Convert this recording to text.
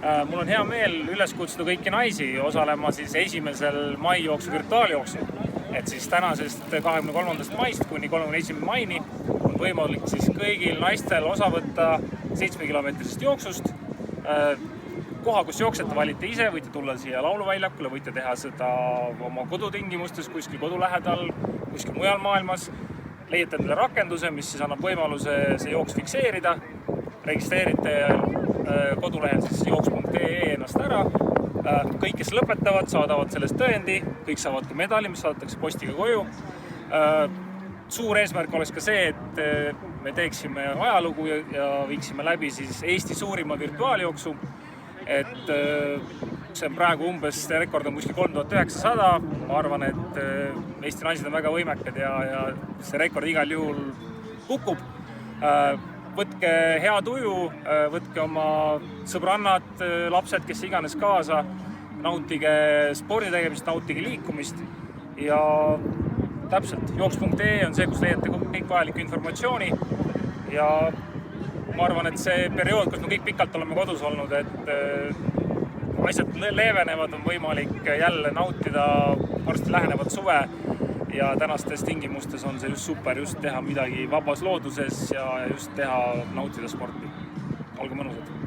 Mul on hea meel üles kutsuda kõiki naisi osalema siis 1. mai jooksu virtuaaljooksul. Et siis tänasest 23. maist kuni 31. maini on võimalik siis kõigil naistel osa võtta 7-kilomeetrisest jooksust. Koha, kus jooksete, valite ise, võite tulla siia lauluväljakule, võite teha seda oma kodutingimustes, kuskil kodu lähedal, kuskil mujal maailmas. Leiate endale rakenduse, mis siis annab võimaluse see jooks fikseerida. Registreerite kodulehel siis jooks.ee ennast ära. Kõik, kes lõpetavad, saadavad sellest tõendi. Kõik saavad ka medali, mis saadetakse postiga koju. Suur eesmärk oleks ka see, et me teeksime ajalugu ja viiksime läbi siis Eesti suurima virtuaaljooksu. Et see on praegu umbes, rekord on kuskil 3900. Ma arvan, et Eesti naised on väga võimekad ja see rekord igal juhul kukub. Võtke hea tuju, võtke oma sõbrannad, lapsed, kes iganes kaasa, nautige sporditegemist, nautige liikumist ja täpselt jooks.ee on see, kus leiate kõik vajaliku informatsiooni ja ma arvan, et see periood, kus me kõik pikalt oleme kodus olnud, et asjad leevenevad, on võimalik jälle nautida varsti lähenevat suve ja tänastes tingimustes on see just super just teha midagi vabas looduses ja just nautida sporti. Olgu mõnusad!